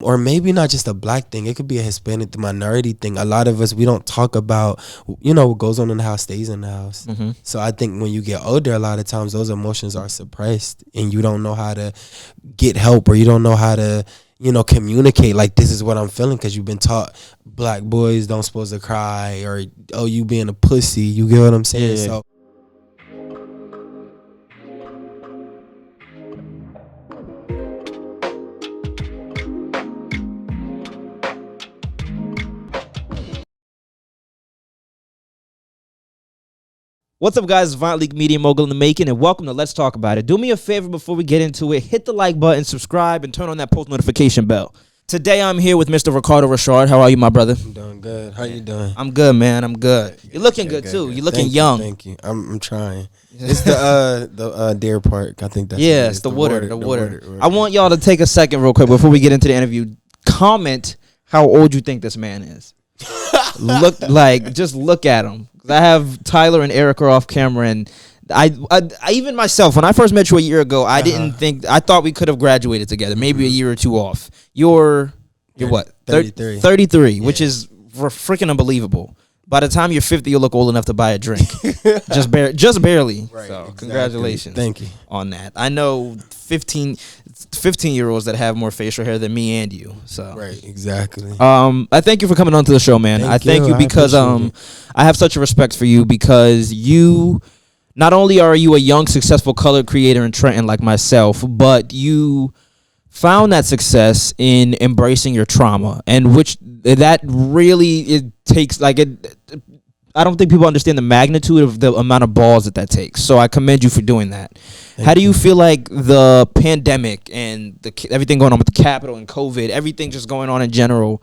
or maybe not just a black thing. It could be a Hispanic, the minority thing. A lot of us, we don't talk about, what goes on in the house stays in the house. Mm-hmm. So I think when you get older, a lot of times those emotions are suppressed, and you don't know how to get help, or you don't know how to, communicate like, this is what I'm feeling, because you've been taught black boys don't supposed to cry, or, oh, you being a pussy. You get what I'm saying? Yeah. So What's up, guys? It's Vont League Media Mogul in the making, and welcome to Let's Talk About It. Do me a favor before we get into it. Hit the like button, subscribe, and turn on that post notification bell. Today, I'm here with Mr. Ricardo Richard. How are you, my brother? I'm doing good. How you doing? I'm good, man. I'm good. You're looking good, too. You're looking young. Thank you. I'm trying. It's the Deer Park. I think that's it's the water. I want y'all to take a second real quick before we get into the interview. Comment how old you think this man is. Just look at him. I have Tyler and Eric are off camera, and I even myself, when I first met you a year ago, I thought we could have graduated together, maybe a year or two off. You're what? 33. 33, yeah. Which is freaking unbelievable. By the time you're 50, you'll look old enough to buy a drink. just barely. Right, so exactly. Congratulations. Thank you on that. I know 15-year-olds that have more facial hair than me and you. So right, exactly. I thank you for coming on to the show, man. Thank you because I have such a respect for you, because you not only are you a young, successful color creator in Trenton like myself, but you found that success in embracing your trauma, and which that really it takes like it. I don't think people understand the magnitude of the amount of balls that takes. So I commend you for doing that. How do you feel like the pandemic and everything going on with the Capitol and COVID, everything just going on in general,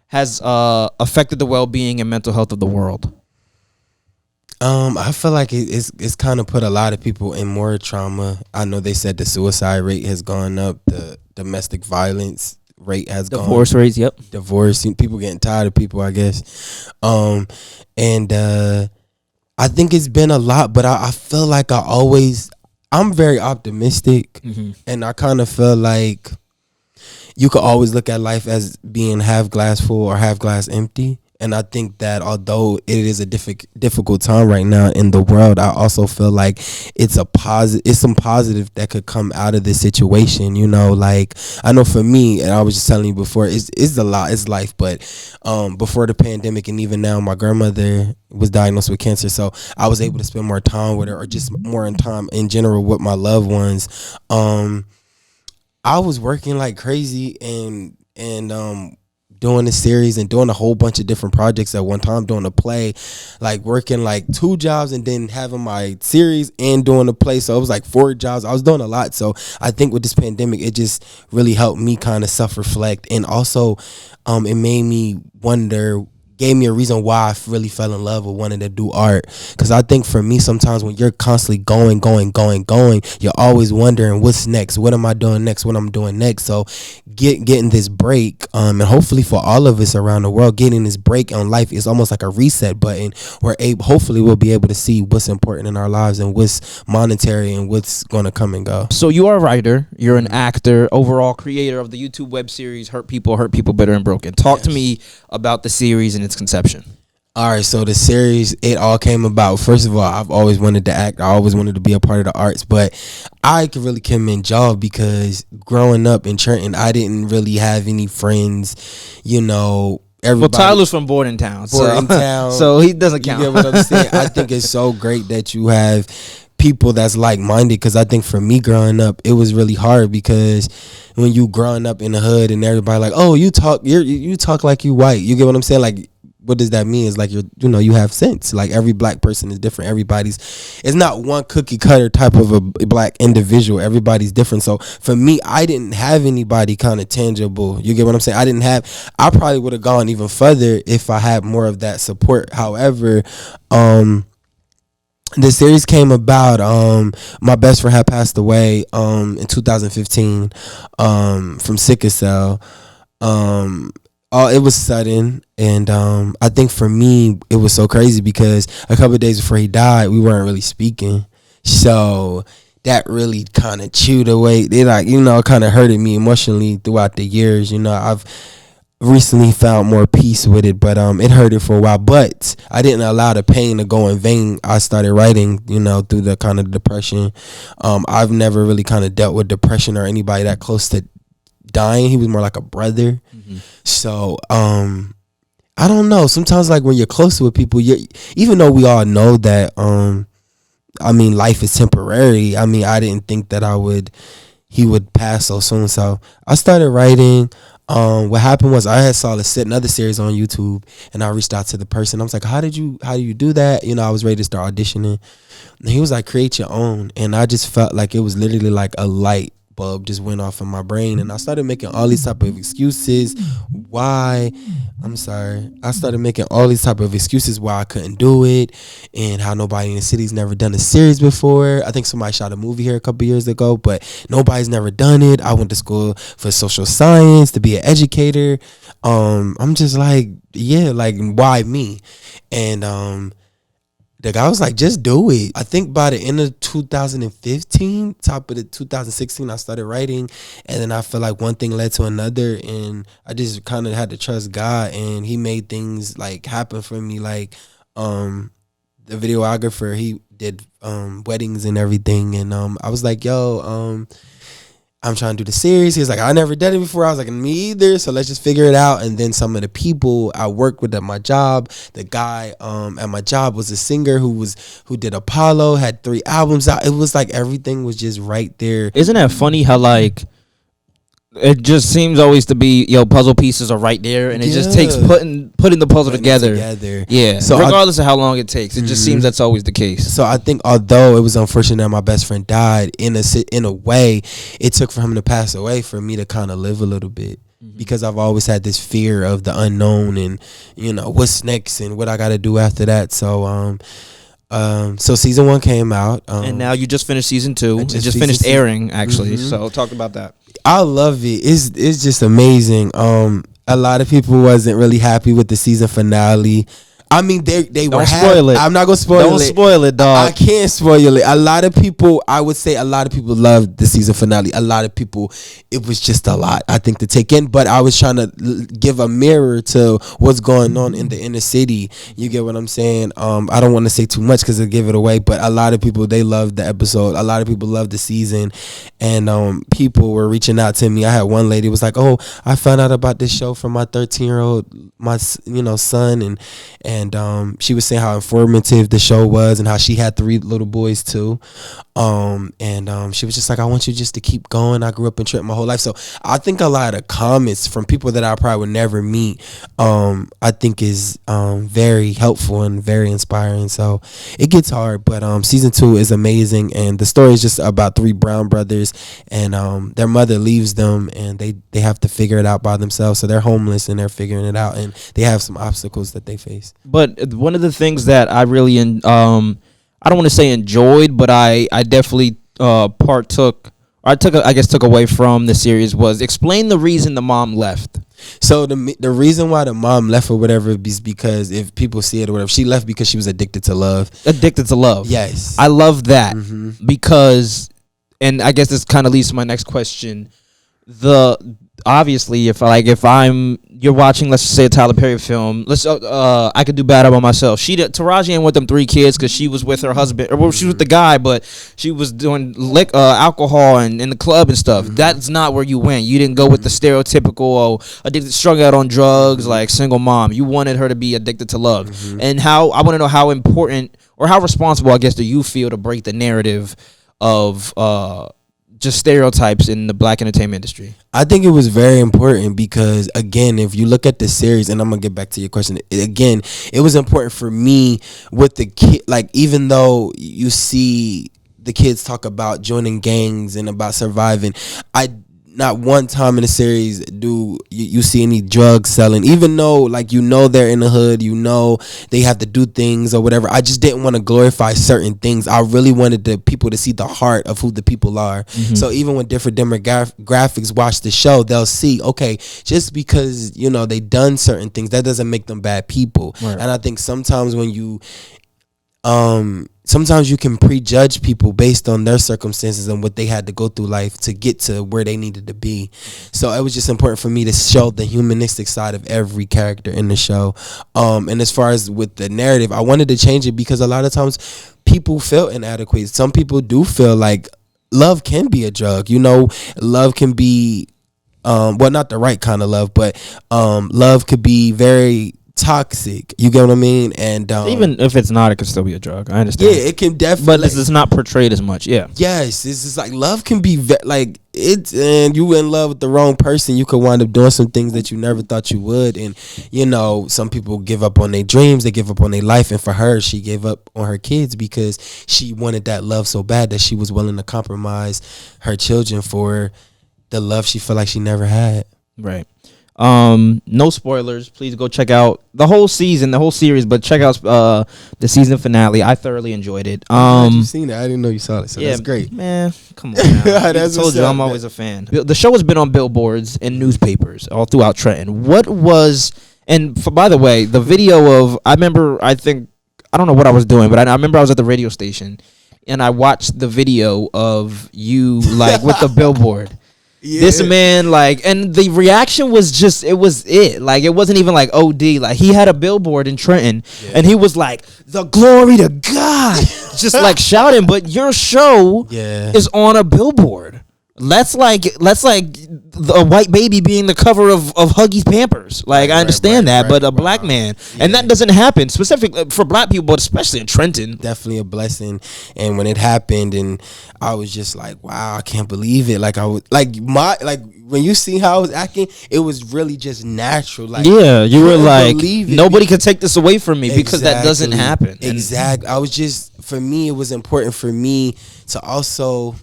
has affected the well-being and mental health of the world? I feel like it's kind of put a lot of people in more trauma. I know they said the suicide rate has gone up, the domestic violence rate has gone up. Divorce rates, yep. Divorce, people getting tired of people, I guess. And I think it's been a lot, but I feel like I'm very optimistic, and I kind of feel like you could always look at life as being half glass full or half glass empty. And I think that although it is a difficult time right now in the world, I also feel like it's some positive that could come out of this situation. Like, I know for me, and I was just telling you before, it's a lot, it's life. But before the pandemic, and even now, my grandmother was diagnosed with cancer, so I was able to spend more time with her, or just more time in general with my loved ones. I was working like crazy and doing the series and doing a whole bunch of different projects at one time, doing a play, like working like 2 jobs and then having my series and doing the play. So it was like 4 jobs. I was doing a lot. So I think with this pandemic, it just really helped me kind of self-reflect. And also it made me wonder, gave me a reason why I really fell in love with wanting to do art. Because I think for me, sometimes when you're constantly going, you're always wondering what's next, what am I doing next, what I'm doing next. So getting this break, and hopefully for all of us around the world, getting this break on life is almost like a reset button. Hopefully we'll be able to see what's important in our lives and what's monetary and what's going to come and go. So you are a writer, you're an actor, overall creator of the YouTube web series Hurt People, Bitter and Broken. Talk to me about the series and its conception. All right, so the series, it all came about. First of all, I've always wanted to act. I always wanted to be a part of the arts, but I could really commend y'all, because growing up in Trenton, I didn't really have any friends, everybody. Well, Tyler's from Bordentown, so he doesn't count. You get what I'm saying? I think it's so great that you have people that's like-minded, because I think for me growing up, it was really hard, because when you growing up in the hood and everybody like, oh, you talk like you white, you get what I'm saying? Like, what does that mean? It's like you have sense. Like, every black person is different. It's not one cookie cutter type of a black individual. Everybody's different. So for me, I didn't have anybody kind of tangible. You get what I'm saying? I probably would have gone even further if I had more of that support. However, the series came about. My best friend had passed away in 2015 from sickle cell. It was sudden, and I think for me it was so crazy because a couple of days before he died, we weren't really speaking. So that really kind of chewed away. It like, you know, kind of hurted me emotionally throughout the years. You know, I've recently found more peace with it, but it hurted for a while. But I didn't allow the pain to go in vain. I started writing, you know, through the kind of depression. I've never really kind of dealt with depression or anybody that close to dying. He was more like a brother. So I don't know. Sometimes like when you're close with people, even though we all know that I mean, life is temporary. I mean, I didn't think that he would pass so soon. So I started writing. What happened was I saw another series on YouTube, and I reached out to the person. I was like, how do you do that? You know, I was ready to start auditioning. And he was like, create your own. And I just felt like it was literally like a light bulb just went off in my brain, and I started making all these type of excuses why I started making all these type of excuses why I couldn't do it, and how nobody in the city's never done a series before. I think somebody shot a movie here a couple years ago, but nobody's never done it. I went to school for social science to be an educator. I'm just like, yeah, like, why me? And the guy was like, just do it. I think by the end of 2015, top of the 2016, I started writing. And then I feel like one thing led to another. And I just kind of had to trust God. And he made things like happen for me. Like the videographer, he did weddings and everything. And I was like, yo, I'm trying to do the series. He was like, I never did it before. I was like, me either. So let's just figure it out. And then some of the people I worked with at my job, the guy at my job was a singer who did Apollo, had 3 albums out. It was like everything was just right there. Isn't that funny how like it just seems always to be, puzzle pieces are right there, and it just takes putting the puzzle together. Yeah. So regardless of how long it takes, it just seems that's always the case. So I think although it was unfortunate that my best friend died, in a way, it took for him to pass away for me to kind of live a little bit. Because I've always had this fear of the unknown and, what's next and what I got to do after that. So, so season 1 came out. And now you just finished season 2. It just finished airing, actually. So talk about that. I love it. It's just amazing. A lot of people wasn't really happy with the season finale. I mean, they were happy. Spoil it. I'm not gonna spoil it. Don't spoil it, dog. I can't spoil it. I would say a lot of people loved the season finale. A lot of people, it was just a lot, I think, to take in. But I was trying to give a mirror to what's going on in the inner city. You get what I'm saying? I don't want to say too much because it'll give it away. But a lot of people, they loved the episode. A lot of people loved the season, and people were reaching out to me. I had one lady was like, "Oh, I found out about this show from my 13-year-old, my son, and she was saying how informative the show was and how she had 3 little boys too. She was just like, I want you just to keep going. I grew up in Trenton my whole life. So I think a lot of comments from people that I probably would never meet, I think is very helpful and very inspiring. So it gets hard, but season 2 is amazing. And the story is just about 3 brown brothers, and their mother leaves them, and they have to figure it out by themselves. So they're homeless and they're figuring it out, and they have some obstacles that they face. But one of the things that I really, I don't want to say enjoyed, but I definitely took away from the series was explain the reason the mom left. So the reason why the mom left or whatever is because, if people see it or whatever, she left because she was addicted to love. Addicted to love. Yes. I love that because, and I guess this kind of leads to my next question. Obviously, if you're watching, let's just say a Tyler Perry film, I Could Do Better by Myself. Taraji ain't with them 3 kids because she was with her husband, or she was with the guy, but she was doing alcohol and in the club and stuff. That's not where you went. You didn't go with the stereotypical addicted, strung out on drugs, like single mom. You wanted her to be addicted to love. And I want to know how important or how responsible, I guess, do you feel to break the narrative of just stereotypes in the black entertainment industry? I think it was very important because, again, if you look at the series, and I'm gonna get back to your question again, it was important for me with the kid. Like, even though you see the kids talk about joining gangs and about surviving, not one time in the series do you see any drugs selling, even though, like, they're in the hood, they have to do things or whatever. I just didn't want to glorify certain things. I really wanted the people to see the heart of who the people are. So even when different demographics watch the show, they'll see, okay, just because they done certain things, that doesn't make them bad people. Right. And I think sometimes when you sometimes you can prejudge people based on their circumstances and what they had to go through life to get to where they needed to be. So it was just important for me to show the humanistic side of every character in the show. And as far as with the narrative, I wanted to change it because a lot of times people feel inadequate. Some people do feel like love can be a drug. Love can be, well, not the right kind of love, but love could be very toxic. You get what I mean? And even if it's not, it could still be a drug. I understand. Yeah, it can definitely. But it's not portrayed as much. Yeah. Yes, it's just like love can be like it's, and you in love with the wrong person, you could wind up doing some things that you never thought you would. And some people give up on their dreams, they give up on their life, and for her, she gave up on her kids because she wanted that love so bad that she was willing to compromise her children for the love she felt like she never had. Right. No spoilers. Please go check out the whole season, the whole series, but check out the season finale. I thoroughly enjoyed it. You've seen it. I didn't know you saw it, so that's great. Man, come on now. I told you I'm always a fan. The show has been on billboards and newspapers all throughout Trenton. By the way, the video of, I don't know what I was doing, but I remember I was at the radio station and I watched the video of you like with the billboard. Yeah. This man, and the reaction was just, it wasn't even like OD. Like, he had a billboard in Trenton, and he was like, the glory to God, just like shouting. But your show is on a billboard. Let's like the white baby being the cover of Huggies Pampers. Like, I understand that, but a black man, and that doesn't happen specifically for black people, but especially in Trenton. Definitely a blessing. And when it happened, and I was just like, wow, I can't believe it. Like, I was when you see how I was acting, it was really just natural. Like, yeah, you were like, nobody could take this away from me because that doesn't happen. Exactly. For me, it was important for me to also,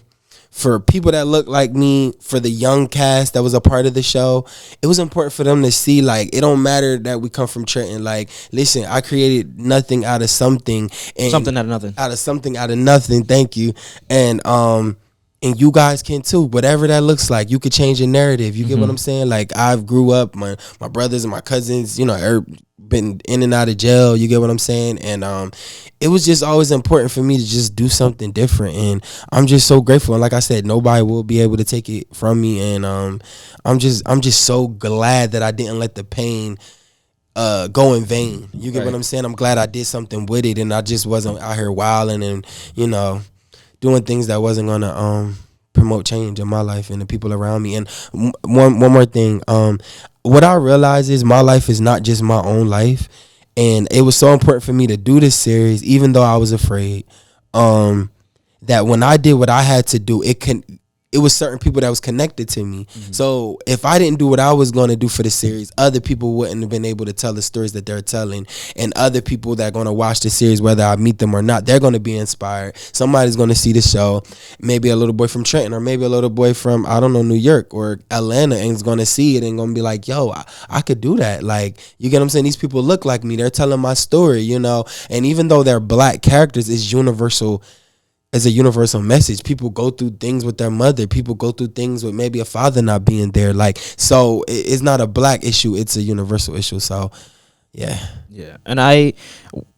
for people that look like me, for the young cast that was a part of the show, it was important for them to see, like, it don't matter that we come from Trenton. Like, listen, I created nothing out of something. And something out of nothing. Out of something out of nothing. Thank you. And you guys can too. Whatever that looks like, you could change your narrative. You get what I'm saying? Like, I've grew up, my brothers and my cousins, been in and out of jail. You get what I'm saying? And it was just always important for me to just do something different, and I'm just so grateful. And like I said, nobody will be able to take it from me, and I'm just so glad that I didn't let the pain go in vain. You get what I'm saying? I'm glad I did something with it, and I just wasn't out here wilding and doing things that wasn't gonna promote change in my life and the people around me. And one more thing, what I realize is my life is not just my own life. And it was so important for me to do this series, even though I was afraid, that when I did what I had to do, it was certain people that was connected to me. So if I didn't do what I was going to do for the series, other people wouldn't have been able to tell the stories that they're telling. And other people that are going to watch the series, whether I meet them or not, they're going to be inspired. Somebody's going to see the show, maybe a little boy from Trenton, or maybe a little boy from, I don't know, New York or Atlanta, and is going to see it and going to be like, yo, I could do that. Like, you get what I'm saying? These people look like me. They're telling my story, and even though they're black characters, it's universal. As a universal message. People go through things with their mother. People go through things with maybe a father not being there. Like, so it's not a black issue. It's a universal issue. So, yeah. Yeah. And I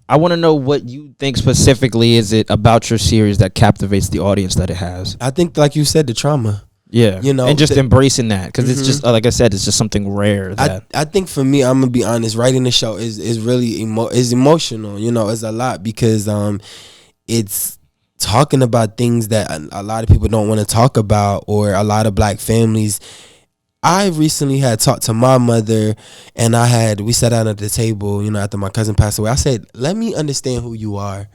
want to know what you think specifically is it about your series that captivates the audience that it has. I think, like you said, the trauma. Yeah. And just embracing that. Because it's just, like I said, it's just something rare. I think for me, I'm going to be honest, writing the show is really is emotional. It's a lot because it's talking about things that a lot of people don't want to talk about, or a lot of black families. I recently had talked to my mother, and we sat down at the table, after my cousin passed away. I said, let me understand who you are.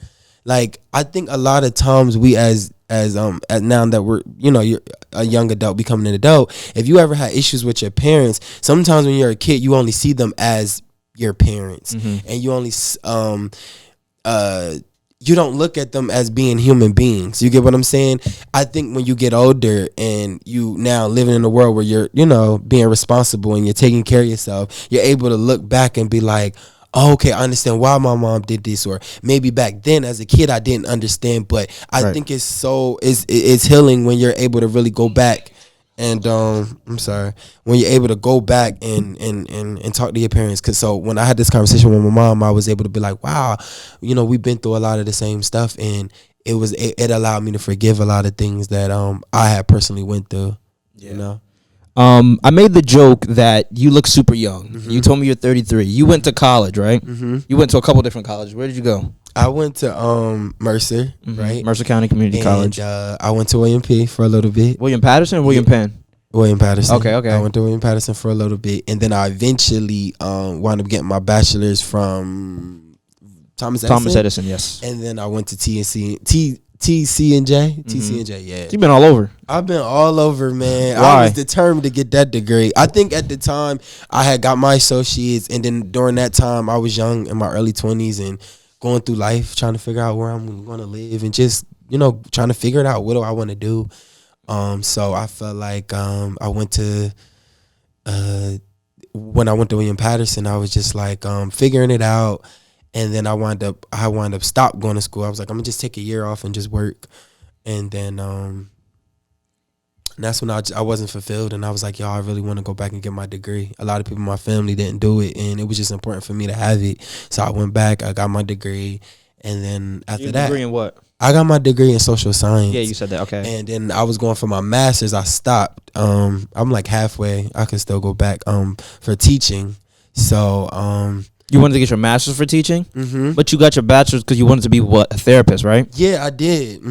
Like, I think a lot of times we as now that we're, you're a young adult becoming an adult, if you ever had issues with your parents, sometimes when you're a kid, you only see them as your parents, and you only you don't look at them as being human beings. You get what I'm saying? I think when you get older and you now living in a world where you're, being responsible and you're taking care of yourself, you're able to look back and be like, oh, okay, I understand why my mom did this, or maybe back then as a kid I didn't understand. But I think it's healing when you're able to really go back And I'm sorry, when you're able to go back and talk to your parents, because so when I had this conversation with my mom, I was able to be like, wow, we've been through a lot of the same stuff, and it allowed me to forgive a lot of things that I had personally went through. Yeah. I made the joke that you look super young. Mm-hmm. You told me you're 33. You went to college, right? Mm-hmm. You went to a couple different colleges. Where did you go? I went to Mercer, right? Mercer County Community College. I went to William P. for a little bit. William Patterson or William Penn? William Patterson. Okay. I went to William Patterson for a little bit, and then I eventually wound up getting my bachelor's from Thomas Edison, yes. And then I went to TCNJ, yeah. You've been all over. I've been all over, man. Why? I was determined to get that degree. I think at the time I had got my associates, and then during that time I was young, in my early 20s, and going through life, trying to figure out where I'm going to live, and just, trying to figure it out. What do I want to do? So I felt like I went to when I went to William Patterson, I was just like figuring it out. And then I wound up stop going to school. I was like, I'm gonna just take a year off and just work. And then that's when I wasn't fulfilled, and I was like, yo, I really want to go back and get my degree. A lot of people in my family didn't do it, and it was just important for me to have it. So I went back, I got my degree, and then after that, degree in what? I got my degree in social science. Yeah, you said that. Okay. And then I was going for my master's. I stopped. I'm like halfway. I could still go back for teaching. So you wanted to get your master's for teaching, but you got your bachelor's because you wanted to be a therapist, right? Yeah, I did.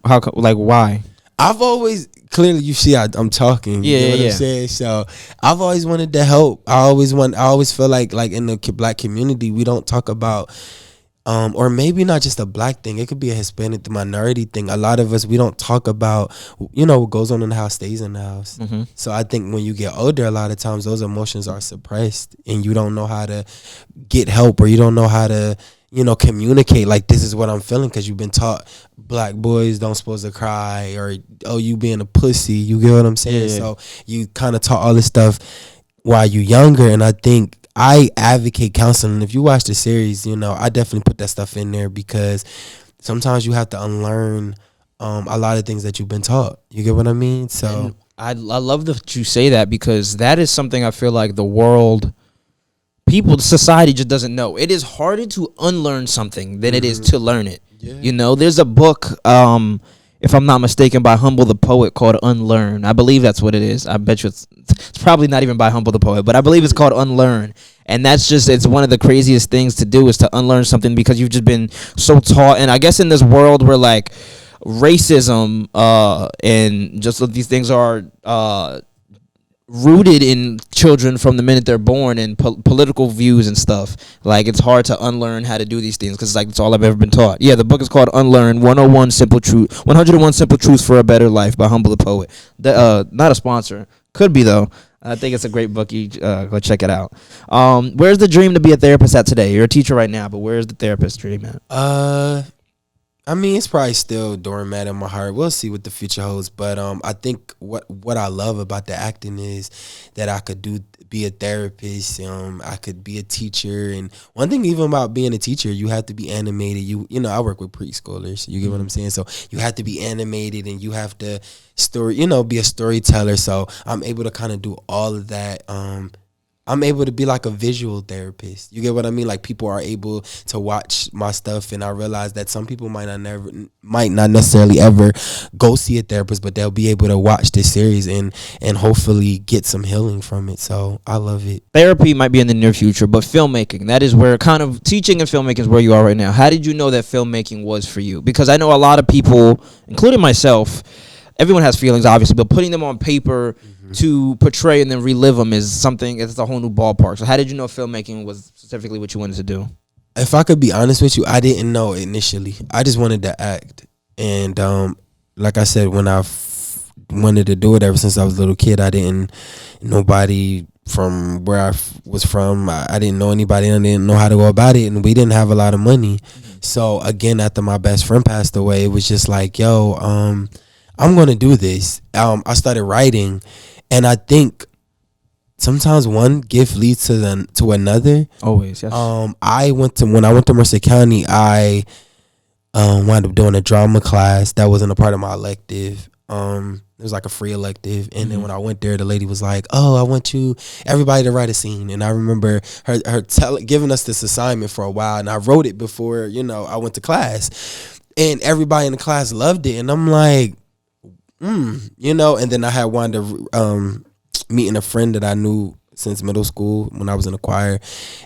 How? Like, why? I've always, clearly you see I'm talking. You know what I'm saying? So I've always wanted to help. I always feel like in the black community we don't talk about, or maybe not just a black thing. It could be a Hispanic minority thing. A lot of us, we don't talk about, what goes on in the house stays in the house. So I think when you get older, a lot of times those emotions are suppressed, and you don't know how to get help, or you don't know how to, communicate like, this is what I'm feeling, because you've been taught black boys don't supposed to cry, or, oh, you being a pussy. You get what I'm saying? Yeah. So you kind of taught all this stuff while you're younger, and I think I advocate counseling. If you watch the series, I definitely put that stuff in there, because sometimes you have to unlearn a lot of things that you've been taught. You get what I mean? So I love that you say that, because that is something I feel like the world, society just doesn't know. It is harder to unlearn something than it is to learn it. Yeah. There's a book, if I'm not mistaken, by Humble the Poet called Unlearn. I believe that's what it is. I bet you it's probably not even by Humble the Poet, but I believe it's called Unlearn. And it's one of the craziest things to do, is to unlearn something, because you've just been so taught. And I guess in this world where like racism and just these things are rooted in children from the minute they're born, and political views and stuff, like it's hard to unlearn how to do these things, because it's all I've ever been taught. Yeah, the book is called Unlearn, 101 Simple Truths for a Better Life by Humble the Poet. Not a sponsor, could be though. I think it's a great book. You go check it out. Where's the dream to be a therapist at today? You're a teacher right now, but where's the therapist dream at? I mean, it's probably still doormat in my heart. We'll see what the future holds. But I think what I love about the acting is that I could be a therapist. I could be a teacher. And one thing even about being a teacher, you have to be animated. I work with preschoolers. You get what I'm saying? So you have to be animated, and you have to be a storyteller. So I'm able to kind of do all of that. I'm able to be like a visual therapist. You get what I mean? Like, people are able to watch my stuff, and I realize that some people might not necessarily ever go see a therapist, but they'll be able to watch this series and hopefully get some healing from it. So I love it. Therapy might be in the near future, but filmmaking, that is where kind of teaching and filmmaking is where you are right now. How did you know that filmmaking was for you? Because I know a lot of people, including myself, everyone has feelings, obviously, but putting them on paper to portray and then relive them is something, it's a whole new ballpark. So how did you know filmmaking was specifically what you wanted to do? If I could be honest with you, I didn't know initially. I just wanted to act. And like I said, when I wanted to do it ever since I was a little kid, nobody from where I was from, I didn't know anybody, and I didn't know how to go about it, and we didn't have a lot of money. So again, after my best friend passed away, it was just like, yo, I'm going to do this. I started writing. And I think sometimes one gift leads to another. Always, yes. When I went to Mercer County, I wound up doing a drama class that wasn't a part of my elective. it was like a free elective, and then when I went there, the lady was like, "Oh, I want everybody to write a scene." And I remember her giving us this assignment for a while, and I wrote it before I went to class, and everybody in the class loved it, and I'm like, and then I had wound up meeting a friend that I knew since middle school when I was in the choir,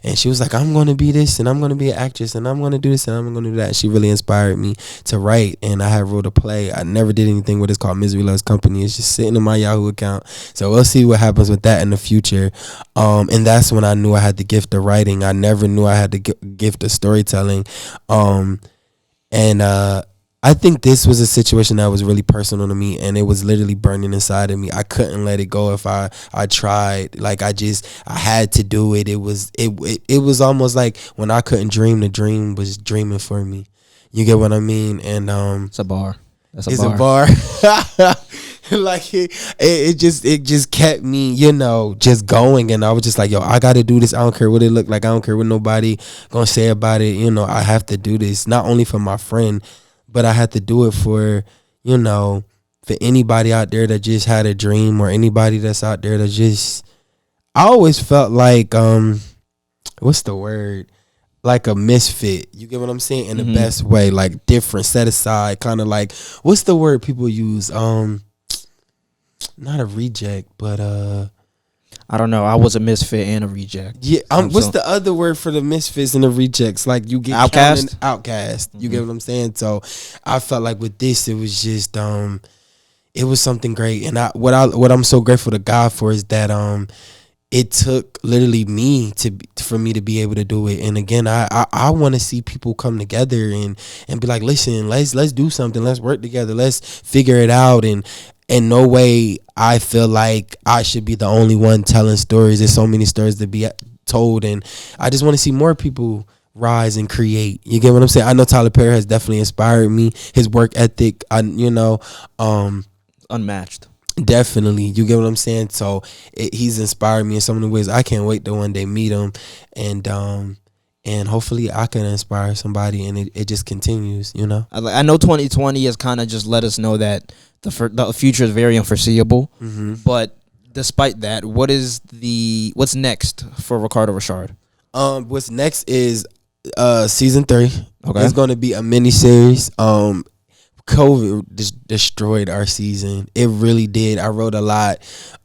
and she was like, "I'm going to be this, and I'm going to be an actress, and I'm going to do this, and I'm going to do that." She really inspired me to write, and I had wrote a play. I never did anything with it. It's called Misery Loves Company. It's just sitting in my Yahoo account, so we'll see what happens with that in the future. And that's when I knew I had the gift of writing. I never knew I had the gift of storytelling, and I think this was a situation that was really personal to me, and it was literally burning inside of me. I couldn't let it go if I tried. Like I had to do it. It was almost like when I couldn't dream, the dream was dreaming for me. You get what I mean? And it's a bar. It's a bar. Like it just kept me, just going, and I was just like, yo, I gotta do this. I don't care what it look like. I don't care what nobody gonna say about it. I have to do this, not only for my friend, but I had to do it for anybody out there that just had a dream, or anybody that's out there that just, I always felt like, what's the word? Like a misfit. You get what I'm saying? In the best way, like different, set aside, kind of like, what's the word people use? Not a reject, but I don't know. I was a misfit and a reject. Yeah, what's the other word for the misfits and the rejects? Like you get outcast. You get what I'm saying? So I felt like with this, it was just it was something great, and what I'm so grateful to God for is that it took literally for me to be able to do it. And again, I want to see people come together and be like, listen, let's do something, let's work together, let's figure it out. And in no way I feel like I should be the only one telling stories. There's so many stories to be told, and I just want to see more people rise and create. You get what I'm saying? I know Tyler Perry has definitely inspired me. His work ethic, unmatched. Definitely. You get what I'm saying? So he's inspired me in so many ways. I can't wait to one day meet him, and hopefully I can inspire somebody, and it just continues, I know 2020 has kind of just let us know that the future is very unforeseeable. But despite that, what's next for Ricardo Richard? What's next is season 3. Okay. It's going to be a mini series. COVID destroyed our season. It really did. I wrote a lot,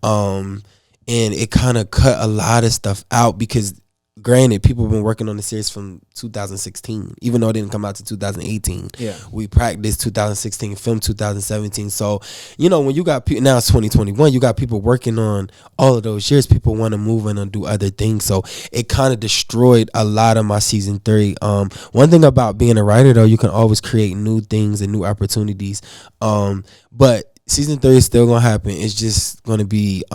and it kind of cut a lot of stuff out because, granted, people have been working on the series from 2016, even though it didn't come out to 2018. Yeah, we practiced 2016, filmed 2017. So, when you got people, now it's 2021, you got people working on all of those years. People want to move in and do other things. So it kind of destroyed a lot of my season 3. One thing about being a writer, though, you can always create new things and new opportunities. But season 3 is still gonna happen. It's just gonna be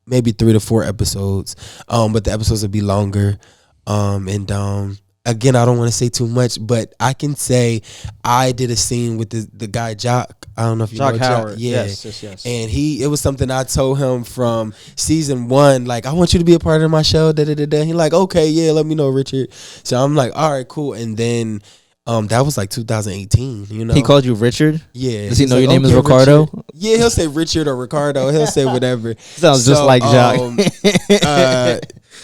maybe 3 to 4 episodes, but the episodes will be longer. Again, I don't want to say too much, but I can say I did a scene with the guy Jock. I don't know if you know Howard. Jock. Yeah. Yes. And it was something I told him from season 1. Like, I want you to be a part of my show. He like, okay, yeah, let me know, Richard. So I'm like, all right, cool. And then that was like 2018, He called you Richard? Yeah. Does he know your name is Ricardo? Richard. Yeah, he'll say Richard or Ricardo. He'll say whatever. Sounds just like Jock.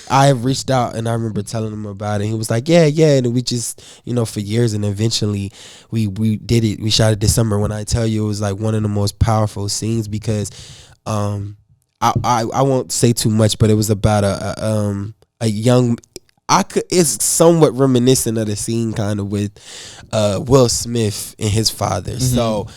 I reached out and I remember telling him about it. He was like, yeah. And we just, for years, and eventually we did it. We shot it this summer. When I tell you, it was like one of the most powerful scenes because I won't say too much, but it was about a young, it's somewhat reminiscent of the scene kind of with Will Smith and his father. So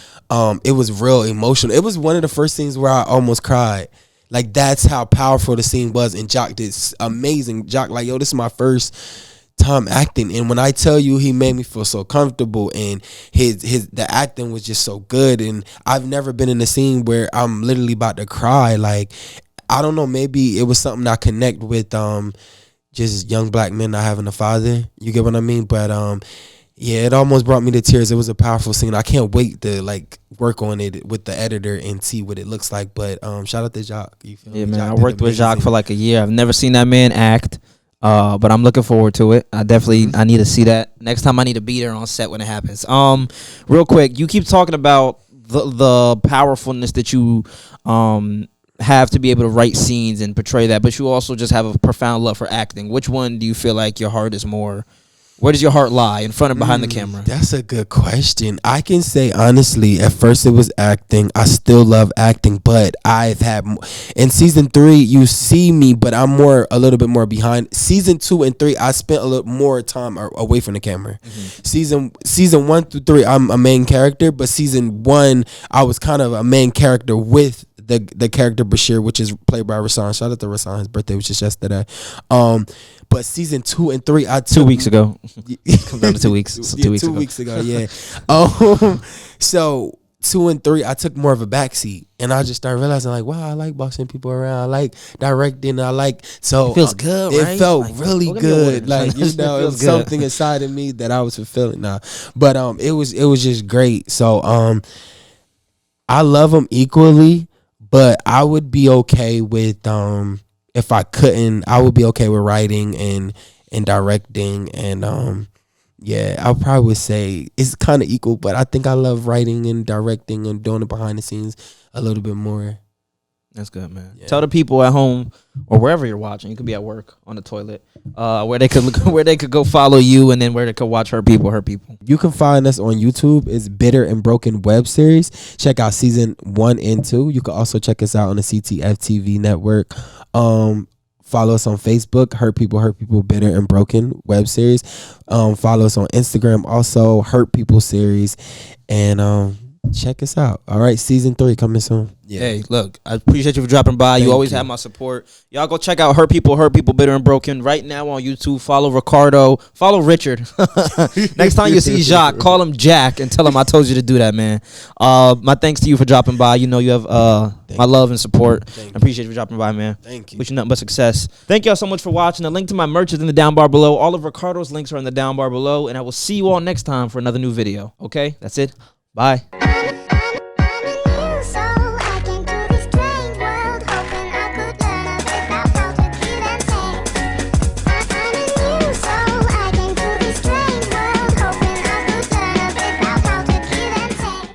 it was real emotional. It was one of the first scenes where I almost cried. Like, that's how powerful the scene was. And Jock did amazing. Jock, like, yo, this is my first time acting. And when I tell you, he made me feel so comfortable, and the acting was just so good. And I've never been in a scene where I'm literally about to cry. Like, I don't know, maybe it was something I connect with just young black men not having a father. You get what I mean? But yeah, it almost brought me to tears. It was a powerful scene. I can't wait to work on it with the editor and see what it looks like. But shout out to Jock. You feel me? Man, Jock, I worked with Jock for like a year. I've never seen that man act, but I'm looking forward to it. I need to see that. Next time I need to be there on set when it happens. Real quick, you keep talking about the powerfulness that you have to be able to write scenes and portray that, but you also just have a profound love for acting. Which one do you feel like your heart is more? Where does your heart lie, in front and behind the camera? That's a good question. I can say honestly, at first it was acting. I still love acting, but I've had in season 3 you see me, but I'm a little bit more behind. Season 2 and 3 I spent a little more time away from the camera. Season 1 through 3 I'm a main character, but season 1 I was kind of a main character with the character Bashir, which is played by Rasan. Shout out to Rasan. His birthday was just yesterday. But season 2 and 3, I took 2 weeks ago. Comes down to 2 weeks. So 2 weeks ago. 2 weeks ago, yeah. So 2 and 3, I took more of a backseat, and I just started realizing, like, wow, I like bossing people around. I like directing. So it feels good. It right? felt really good. Like, it was something inside of me that I was fulfilling. But it was just great. So I love them equally, but I would be okay with if I couldn't, I would be okay with writing and directing, and yeah, I probably would say it's kind of equal, but I think I love writing and directing and doing it behind the scenes a little bit more. That's good, man. Yeah. Tell the people at home or wherever you're watching. You could be at work, on the toilet, where they could go follow you, and then where they could watch Her People. You can find us on YouTube. It's Bitter and Broken web series. Check out season 1 and 2. You can also check us out on the CTF TV network. Follow us on Facebook, Hurt People, Bitter and Broken web series. Follow us on Instagram, also Hurt People series, and check us out. All right, season 3 coming soon. Yeah. Hey, look, I appreciate you for dropping by. You always have my support. Y'all go check out Hurt People, Bitter and Broken right now on YouTube. Follow Ricardo. Follow Richard. Next time you see Jacques, call him Jack and tell him I told you to do that, man. My thanks to you for dropping by. You know you have my love and support. I appreciate you for dropping by, man. Thank you. Wish you nothing but success. Thank y'all so much for watching. The link to my merch is in the down bar below. All of Ricardo's links are in the down bar below. And I will see you all next time for another new video. Okay? That's it. Bye.